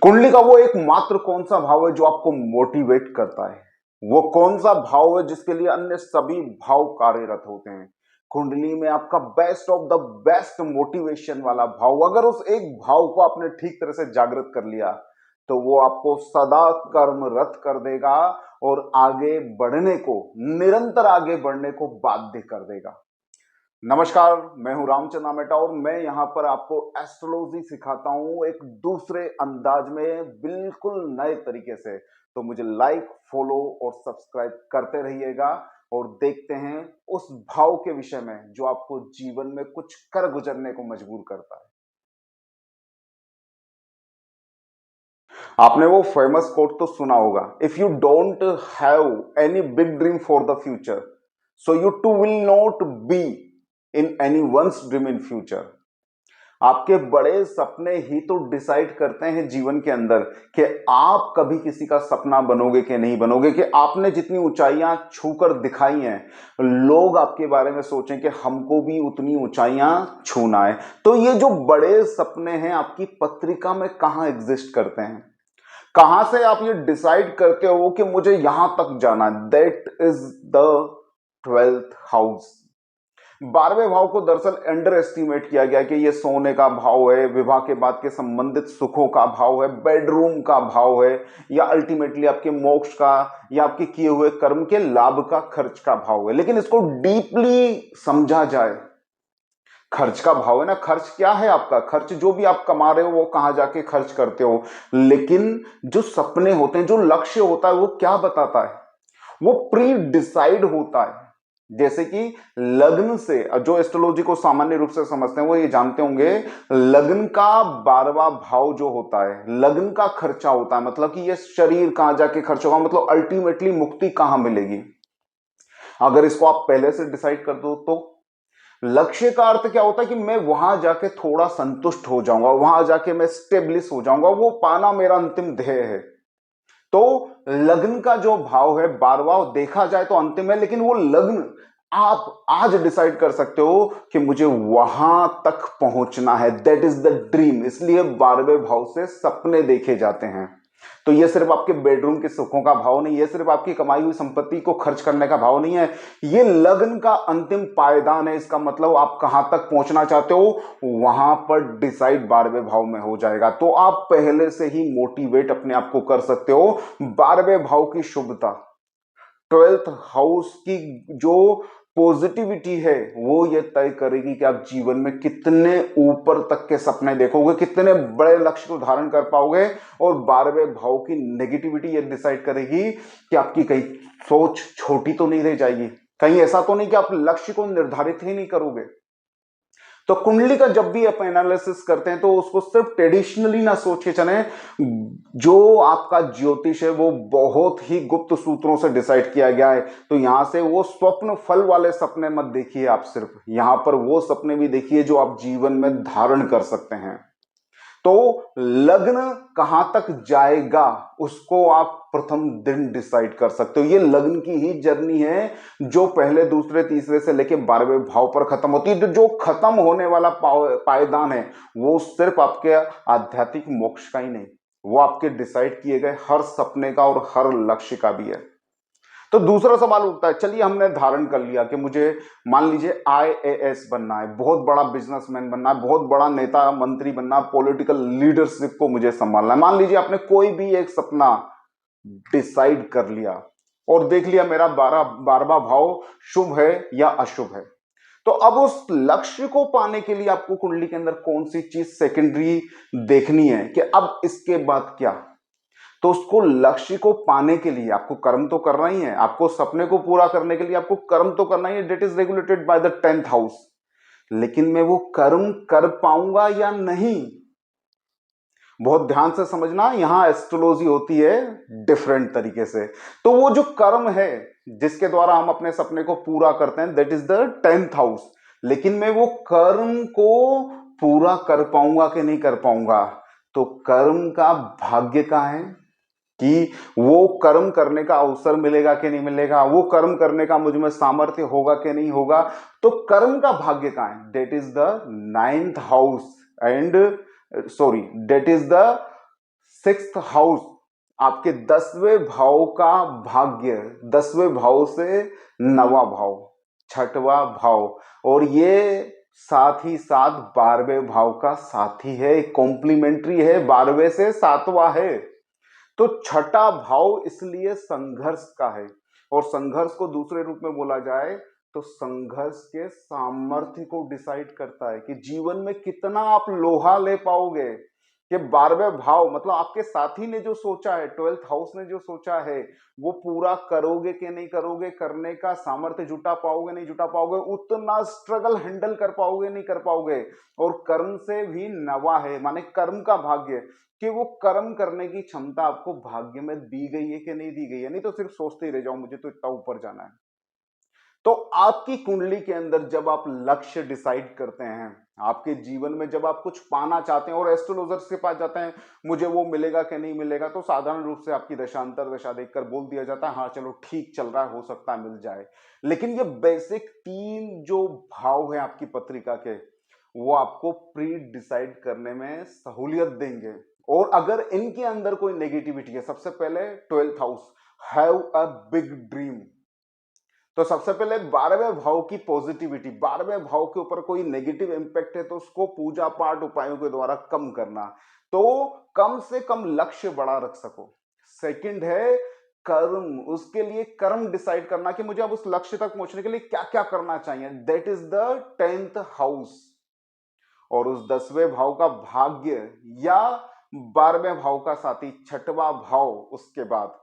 कुंडली का वो एकमात्र कौन सा भाव है जो आपको मोटिवेट करता है? वो कौन सा भाव है जिसके लिए अन्य सभी भाव कार्यरत होते हैं? कुंडली में आपका best of the best motivation वाला भाव, अगर उस एक भाव को आपने ठीक तरह से जागृत कर लिया तो वो आपको सदा कर्मरत कर देगा और आगे बढ़ने को, निरंतर आगे बढ़ने को बाध्य कर देगा। नमस्कार, मैं हूं रामचंद्र मेटा और मैं यहां पर आपको एस्ट्रोलॉजी सिखाता हूं एक दूसरे अंदाज में, बिल्कुल नए तरीके से। तो मुझे लाइक, फॉलो और सब्सक्राइब करते रहिएगा और देखते हैं उस भाव के विषय में जो आपको जीवन में कुछ कर गुजरने को मजबूर करता है। आपने वो फेमस कोट तो सुना होगा, if you don't have any big dream for the future so you too will not be in any one's dream in future. आपके बड़े सपने ही तो डिसाइड करते हैं जीवन के अंदर कि आप कभी किसी का सपना बनोगे कि नहीं बनोगे, कि आपने जितनी ऊंचाइयां छूकर दिखाई हैं लोग आपके बारे में सोचें कि हमको भी उतनी ऊंचाइयां छूना है। तो ये जो बड़े सपने हैं आपकी पत्रिका में कहां एग्जिस्ट करते हैं? कहां से आप ये डिसाइड करते हो कि मुझे यहां तक जाना है? That is the 12th house. 12वें भाव को दरअसल अंडर एस्टिमेट किया गया कि ये सोने का भाव है, विवाह के बाद के संबंधित सुखों का भाव है, बेडरूम का भाव है, या अल्टीमेटली आपके मोक्ष का या आपके किए हुए कर्म के लाभ का, खर्च का भाव है। लेकिन इसको डीपली समझा जाए, खर्च का भाव है ना। खर्च क्या है आपका? खर्च जो भी आप कमा रहे हो वो कहां जाके खर्च करते हो। लेकिन जो सपने होते हैं, जो लक्ष्य होता है, वो क्या बताता है? वो प्री डिसाइड होता है। जैसे कि लग्न से, जो एस्ट्रोलॉजी को सामान्य रूप से समझते हैं वो ये जानते होंगे, लग्न का 12वां भाव जो होता है, लग्न का खर्चा होता है। मतलब कि ये शरीर कहां जाके खर्च होगा, मतलब अल्टीमेटली मुक्ति कहां मिलेगी। अगर इसको आप पहले से डिसाइड कर दो तो लक्ष्य का अर्थ क्या होता है कि मैं वहां जाके थोड़ा संतुष्ट हो जाऊंगा, वहां जाके मैं स्टेब्लिश हो जाऊंगा, वो पाना मेरा अंतिम ध्येय है। तो लग्न का जो भाव है 12वां, देखा जाए तो अंतिम है, लेकिन वो लग्न आप आज डिसाइड कर सकते हो कि मुझे वहां तक पहुंचना है। That is the dream. इसलिए 12वें भाव से सपने देखे जाते हैं। तो ये सिर्फ आपके बेडरूम के सुखों का भाव नहीं है, सिर्फ आपकी कमाई हुई संपत्ति को खर्च करने का भाव नहीं है, ये लग्न का अंतिम पायदान है। इसका मतलब आप कहां तक पहुंचना चाहते हो वहां पर डिसाइड 12वें भाव में हो जाएगा। तो आप पहले से ही मोटिवेट अपने आप को कर सकते हो। 12वें भाव की शुभता, 12th हाउस की जो पॉजिटिविटी है वो ये तय करेगी कि आप जीवन में कितने ऊपर तक के सपने देखोगे, कितने बड़े लक्ष्य को धारण कर पाओगे। और 12वें भाव की नेगेटिविटी ये डिसाइड करेगी कि आपकी कहीं सोच छोटी तो नहीं रह जाएगी, कहीं ऐसा तो नहीं कि आप लक्ष्य को निर्धारित ही नहीं करोगे। तो कुंडली का जब भी आप एनालिसिस करते हैं तो उसको सिर्फ ट्रेडिशनली ना सोच के चलें। जो आपका ज्योतिष है वो बहुत ही गुप्त सूत्रों से डिसाइड किया गया है। तो यहां से वो स्वप्न फल वाले सपने मत देखिए, आप सिर्फ यहां पर वो सपने भी देखिए जो आप जीवन में धारण कर सकते हैं। तो लग्न कहां तक जाएगा उसको आप प्रथम दिन डिसाइड कर सकते हो। ये लग्न की ही जर्नी है जो पहले, दूसरे, तीसरे से लेके 12वें भाव पर खत्म होती है। तो जो खत्म होने वाला पायदान है वो सिर्फ आपके आध्यात्मिक मोक्ष का ही नहीं, वो आपके डिसाइड किए गए हर सपने का और हर लक्ष्य का भी है। तो दूसरा सवाल उठता है, चलिए हमने धारण कर लिया कि मुझे मान लीजिए आईएएस बनना है, बहुत बड़ा बिजनेसमैन बनना है, बहुत बड़ा नेता मंत्री बनना, पॉलिटिकल लीडरशिप को मुझे संभालना है। मान लीजिए आपने कोई भी एक सपना डिसाइड कर लिया और देख लिया मेरा 12वां भाव शुभ है या अशुभ है। तो अब उस लक्ष्य को पाने के लिए आपको कुंडली के अंदर कौन सी चीज सेकेंडरी देखनी है कि अब इसके बाद क्या। तो उसको लक्ष्य को पाने के लिए आपको कर्म तो करना ही है, आपको सपने को पूरा करने के लिए आपको कर्म तो करना ही है। Debt is regulated by the 10th house. लेकिन मैं वो कर्म कर पाऊंगा या नहीं, बहुत ध्यान से समझना। यहां एस्ट्रोलॉजी होती है डिफरेंट तरीके से। तो वो जो कर्म है जिसके द्वारा हम अपने सपने को पूरा करते हैं, that is the 10th house. लेकिन मैं वो कर्म को पूरा कर पाऊंगा कि नहीं कर पाऊंगा। तो कर्म का भाग्य का है कि वो कर्म करने का अवसर मिलेगा कि नहीं मिलेगा, वो कर्म करने का मुझ में सामर्थ्य होगा कि नहीं होगा। तो कर्म का भाग्य का है, debt is the 9th house and sorry debt is the sixth house आपके 10वें भाव का भाग्य, 10वें भाव से 9वां भाव, 6वां भाव, और ये साथ ही साथ 12वें भाव का साथी है, कॉम्प्लीमेंट्री है, 12वें से 7वां है। तो छठा भाव इसलिए संघर्ष का है, और संघर्ष को दूसरे रूप में बोला जाए तो संघर्ष के सामर्थ्य को डिसाइड करता है कि जीवन में कितना आप लोहा ले पाओगे। कि 12वें भाव मतलब आपके साथी ने जो सोचा है, 12th हाउस ने जो सोचा है, वो पूरा करोगे कि नहीं करोगे, करने का सामर्थ्य जुटा पाओगे नहीं जुटा पाओगे, उतना स्ट्रगल हैंडल कर पाओगे नहीं कर पाओगे। और कर्म से भी नवा है, माने कर्म का भाग्य, कि वो कर्म करने की क्षमता आपको भाग्य में दी गई है कि नहीं दी गई है। नहीं तो सिर्फ सोचते ही रह जाओ मुझे तो इतना ऊपर जाना है। तो आपकी कुंडली के अंदर जब आप लक्ष्य डिसाइड करते हैं, आपके जीवन में जब आप कुछ पाना चाहते हैं और एस्ट्रोलॉजर्स के पास जाते हैं मुझे वो मिलेगा कि नहीं मिलेगा, तो साधारण रूप से आपकी दशांतर दशा देखकर बोल दिया जाता है हाँ चलो ठीक चल रहा है, हो सकता है मिल जाए। लेकिन ये बेसिक 3 जो भाव है आपकी पत्रिका के, वो आपको प्री डिसाइड करने में सहूलियत देंगे। और अगर इनके अंदर कोई नेगेटिविटी है, सबसे पहले 12th house, have a big dream. तो सबसे पहले 12वें भाव की पॉजिटिविटी, 12वें भाव के ऊपर कोई नेगेटिव इंपैक्ट है तो उसको पूजा पाठ उपायों के द्वारा कम करना, तो कम से कम लक्ष्य बड़ा रख सको। सेकंड है कर्म, उसके लिए कर्म डिसाइड करना कि मुझे अब उस लक्ष्य तक पहुंचने के लिए क्या क्या करना चाहिए, that is the 10th house. और उस 10वें भाव का भाग्य या 12वें भाव का साथी 6वां भाव, उसके बाद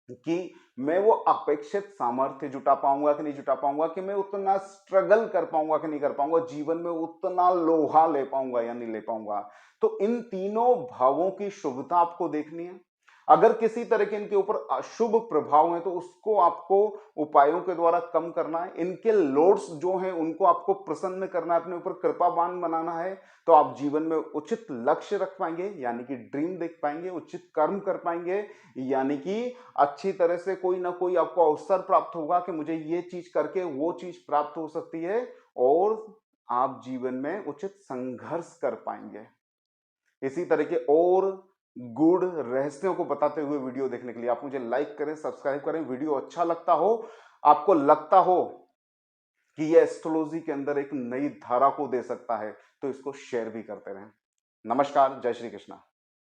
कि मैं वो अपेक्षित सामर्थ्य जुटा पाऊंगा कि नहीं जुटा पाऊंगा, कि मैं उतना स्ट्रगल कर पाऊंगा कि नहीं कर पाऊंगा, जीवन में उतना लोहा ले पाऊंगा या नहीं ले पाऊंगा। तो इन तीनों भावों की शुभता आपको देखनी है। अगर किसी तरह के इनके ऊपर अशुभ प्रभाव है तो उसको आपको उपायों के द्वारा कम करना है। इनके लॉर्ड्स जो हैं उनको आपको प्रसन्न करना है, अपने ऊपर कृपावान बनाना है, तो आप जीवन में उचित लक्ष्य रख पाएंगे, यानी कि ड्रीम देख पाएंगे, उचित कर्म कर पाएंगे, यानी कि अच्छी तरह से कोई ना कोई आपको अवसर प्राप्त होगा कि मुझे ये चीज करके वो चीज प्राप्त हो सकती है, और आप जीवन में उचित संघर्ष कर पाएंगे। इसी तरह के और गूढ़ रहस्यों को बताते हुए वीडियो देखने के लिए आप मुझे लाइक करें, सब्सक्राइब करें। वीडियो अच्छा लगता हो, आपको लगता हो कि ये एस्ट्रोलॉजी के अंदर एक नई धारा को दे सकता है, तो इसको शेयर भी करते रहें। नमस्कार, जय श्री कृष्णा।